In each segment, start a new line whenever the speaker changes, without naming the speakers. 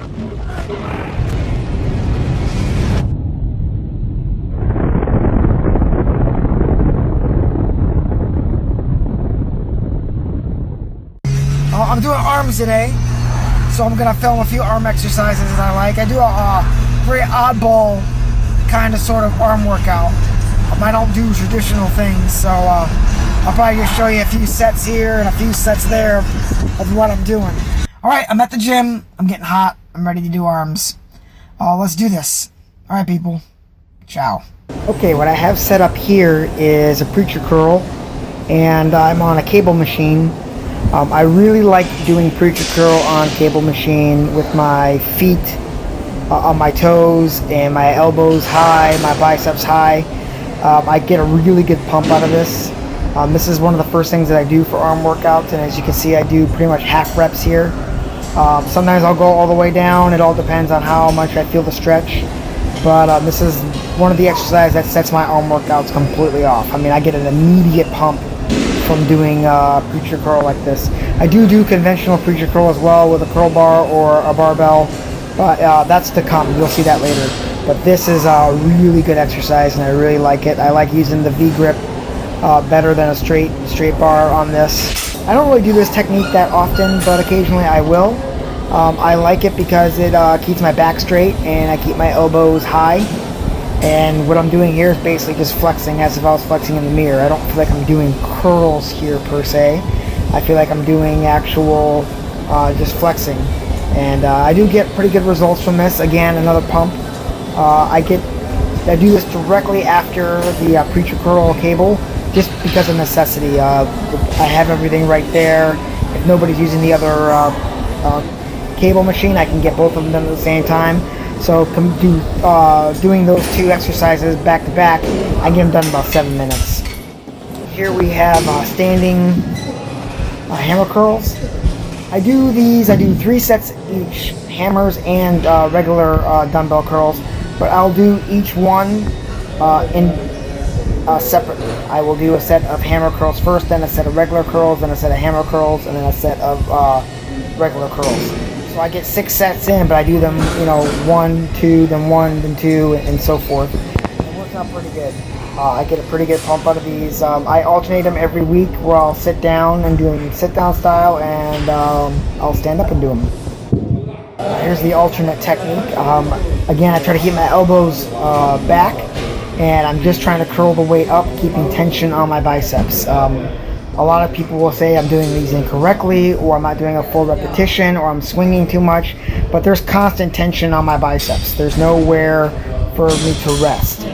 I'm doing arms today, so I'm gonna film a few arm exercises that I like. I do a very oddball kind of sort of arm workout. I don't do traditional things, so I'll probably just show you a few sets here and a few sets there of what I'm doing. Alright, I'm at the gym, I'm getting hot, I'm ready to do arms. Let's do this. Alright people, ciao. Okay, what I have set up here is a preacher curl, and I'm on a cable machine. I really like doing preacher curl on cable machine with my feet on my toes and my elbows high, my biceps high. I get a really good pump out of this. This is one of the first things that I do for arm workouts, and as you can see, I do pretty much half reps here. Sometimes I'll go all the way down. It all depends on how much I feel the stretch. But this is one of the exercises that sets my arm workouts completely off. I mean, I get an immediate pump from doing preacher curl like this. I do conventional preacher curl as well with a curl bar or a barbell, but that's to come. You'll see that later. But this is a really good exercise, and I really like it. I like using the V grip better than a straight bar on this. I don't really do this technique that often, but occasionally I will. I like it because it keeps my back straight and I keep my elbows high. And what I'm doing here is basically just flexing as if I was flexing in the mirror. I don't feel like I'm doing curls here per se. I feel like I'm doing actual just flexing. And I do get pretty good results from this. Again, another pump. I do this directly after the preacher curl cable, just because of necessity. I have everything right there. If nobody's using the other cable machine, I can get both of them done at the same time. So doing those two exercises back to back, I get them done in about 7 minutes. Here we have standing hammer curls. I do 3 sets each, hammers and regular dumbbell curls, but I'll do each one separately. I will do a set of hammer curls first, then a set of regular curls, then a set of hammer curls, and then a set of regular curls. So I get 6 sets in, but I do them, 1, 2, then 1, then 2, and so forth. It works out pretty good. I get a pretty good pump out of these. I alternate them every week where I'll sit down and do them sit-down style, and I'll stand up and do them. Here's the alternate technique. Again, I try to keep my elbows back, and I'm just trying to curl the weight up, keeping tension on my biceps. A lot of people will say I'm doing these incorrectly, or I'm not doing a full repetition, or I'm swinging too much, but there's constant tension on my biceps. There's nowhere for me to rest.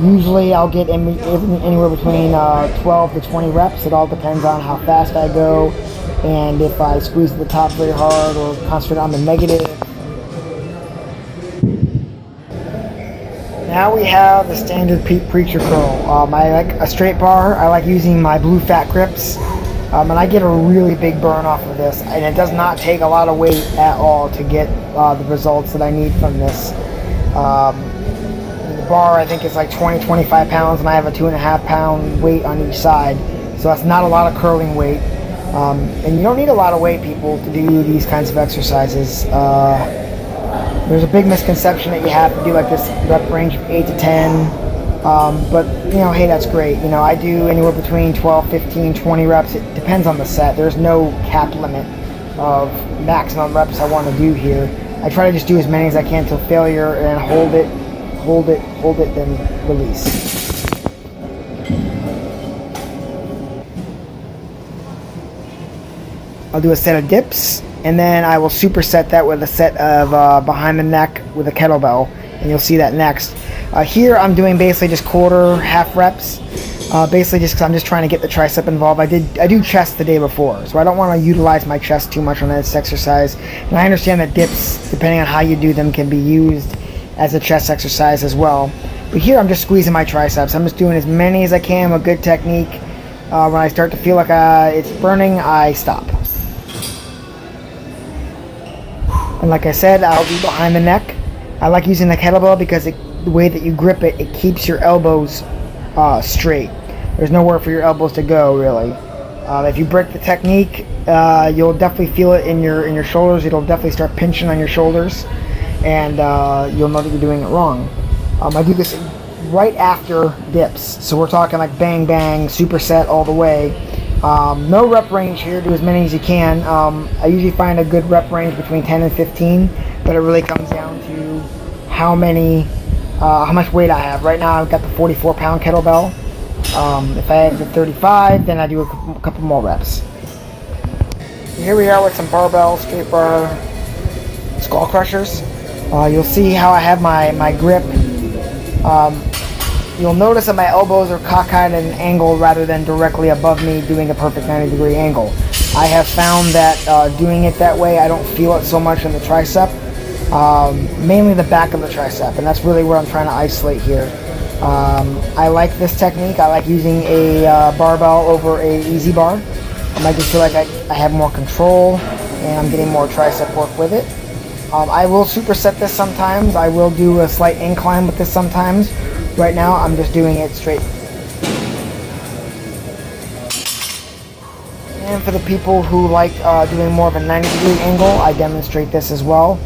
Usually I'll get anywhere between 12 to 20 reps. It all depends on how fast I go, and if I squeeze the top very hard or concentrate on the negative. Now we have the standard preacher curl. I like a straight bar. I like using my blue fat grips, and I get a really big burn off of this, and it does not take a lot of weight at all to get the results that I need from this. The bar, I think, is like 20-25 pounds, and I have a 2.5 pound weight on each side, so that's not a lot of curling weight. And you don't need a lot of weight, people, to do these kinds of exercises. There's a big misconception that you have to do like this rep range of 8 to 10, but hey, that's great. I do anywhere between 12, 15, 20 reps. It depends on the set. There's no cap limit of maximum reps I want to do here. I try to just do as many as I can till failure, and hold it, then release. I'll do a set of dips, and then I will superset that with a set of behind the neck with a kettlebell, and you'll see that next. Here I'm doing basically just half reps, basically just because I'm just trying to get the tricep involved. I do chest the day before, so I don't want to utilize my chest too much on this exercise. And I understand that dips, depending on how you do them, can be used as a chest exercise as well. But here I'm just squeezing my triceps. I'm just doing as many as I can with good technique. When I start to feel like it's burning, I stop. And like I said, I'll do behind the neck. I like using the kettlebell because the way that you grip it, it keeps your elbows straight. There's nowhere for your elbows to go, really. If you break the technique, you'll definitely feel it in your shoulders. It'll definitely start pinching on your shoulders, and you'll know that you're doing it wrong. I do this right after dips, so we're talking like bang bang, superset all the way. No rep range here. Do as many as you can. I usually find a good rep range between 10 and 15, but it really comes down to how much weight I have. Right now I've got the 44-pound kettlebell. If I had the 35, then I do a couple more reps. Here we are with some barbell straight bar skull crushers. You'll see how I have my grip. You'll notice that my elbows are cockeyed at an angle rather than directly above me doing a perfect 90-degree angle. I have found that doing it that way, I don't feel it so much in the tricep, mainly the back of the tricep, and that's really where I'm trying to isolate here. I like this technique. I like using a barbell over a easy bar. I just feel like I have more control and I'm getting more tricep work with it. I will superset this sometimes. I will do a slight incline with this sometimes. Right now I'm just doing it straight. And for the people who like doing more of a 90-degree angle, I demonstrate this as well.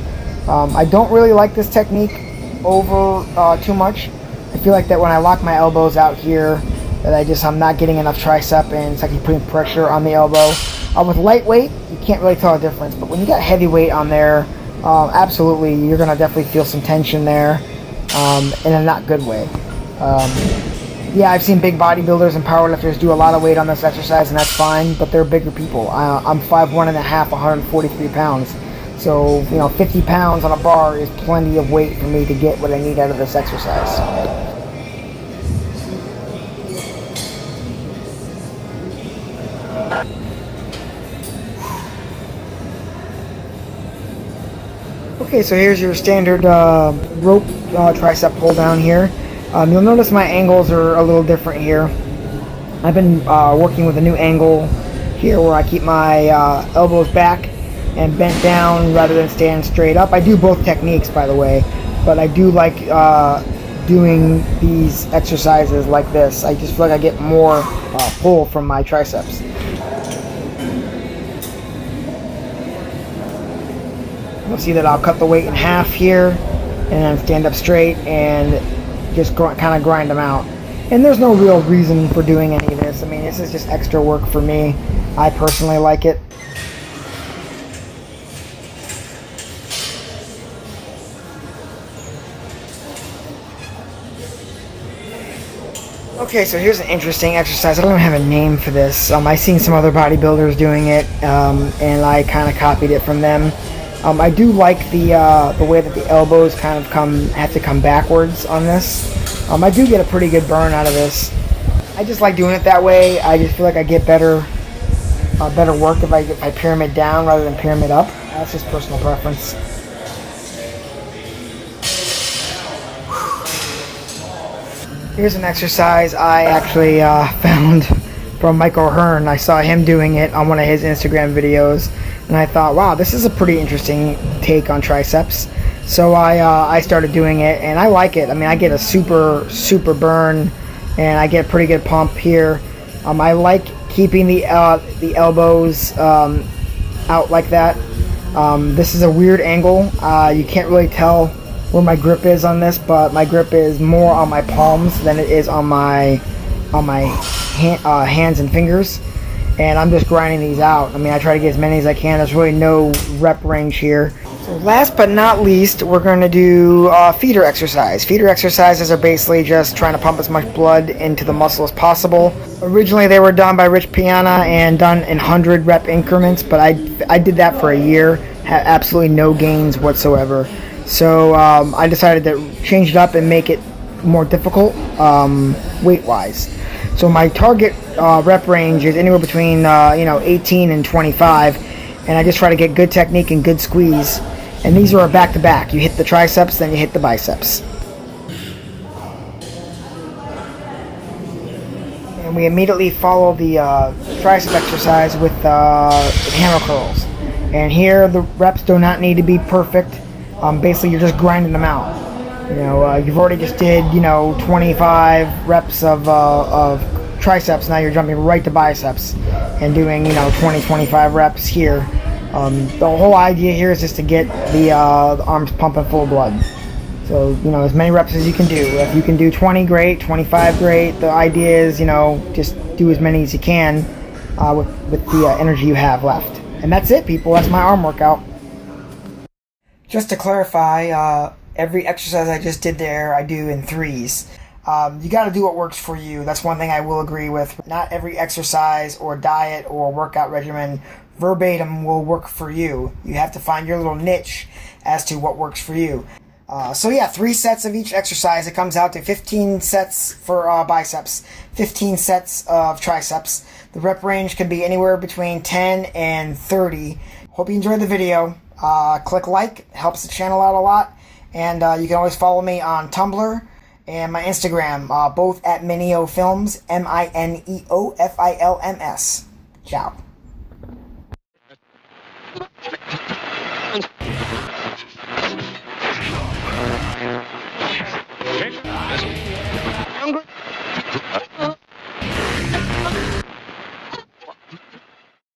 I don't really like this technique over too much. I feel like that when I lock my elbows out here, that I'm not getting enough tricep, and it's actually putting pressure on the elbow. With lightweight, you can't really tell a difference, but when you got heavy weight on there, absolutely, you're gonna definitely feel some tension there, in a not good way. Yeah, I've seen big bodybuilders and powerlifters do a lot of weight on this exercise, and that's fine, but they're bigger people. I'm 5'1.5", 143 pounds. So, 50 pounds on a bar is plenty of weight for me to get what I need out of this exercise. Okay, so here's your standard rope tricep pull down here. You'll notice my angles are a little different here. I've been working with a new angle here where I keep my elbows back and bent down rather than stand straight up. I do both techniques, by the way, but I do like doing these exercises like this. I just feel like I get more pull from my triceps. You'll see that I'll cut the weight in half here and then stand up straight and just kind of grind them out. And there's no real reason for doing any of this. I mean, this is just extra work for me. I personally like it. Okay, so here's an interesting exercise. I don't have a name for this. I've seen some other bodybuilders doing it, and I kind of copied it from them. I do like the way that the elbows kind of have to come backwards on this. I do get a pretty good burn out of this. I just like doing it that way. I just feel like I get better work if I pyramid down rather than pyramid up. That's just personal preference. Here's an exercise I actually found from Michael Hearn. I saw him doing it on one of his Instagram videos, and I thought, wow, this is a pretty interesting take on triceps. So I started doing it, and I like it. I mean, I get a super burn, and I get a pretty good pump here. I like keeping the elbows out like that. This is a weird angle. You can't really tell where my grip is on this, but my grip is more on my palms than it is on my hands and fingers, and I'm just grinding these out. I mean, I try to get as many as I can. There's really no rep range here. So last but not least, we're going to do feeder exercise. Feeder exercises are basically just trying to pump as much blood into the muscle as possible. Originally they were done by Rich Piana and done in 100 rep increments, but I did that for a year, had absolutely no gains whatsoever. So I decided to change it up and make it more difficult weight-wise. So my target rep range is anywhere between 18 and 25, and I just try to get good technique and good squeeze. And these are a back-to-back. You hit the triceps, then you hit the biceps. And we immediately follow the tricep exercise with hammer curls. And here the reps do not need to be perfect. Basically, you're just grinding them out. You've already just did 25 reps of triceps. Now you're jumping right to biceps and doing 20-25 reps here. The whole idea here is just to get the arms pumping full of blood. So as many reps as you can do. If you can do 20, great. 25, great. The idea is just do as many as you can with the energy you have left. And that's it, people. That's my arm workout. Just to clarify, every exercise I just did there, I do in threes. You got to do what works for you. That's one thing I will agree with. Not every exercise or diet or workout regimen verbatim will work for you. You have to find your little niche as to what works for you. So yeah, 3 sets of each exercise. It comes out to 15 sets for biceps, 15 sets of triceps. The rep range can be anywhere between 10 and 30. Hope you enjoyed the video. Click like, helps the channel out a lot. And you can always follow me on Tumblr and my Instagram, both at mineofilms, mineofilms. Ciao.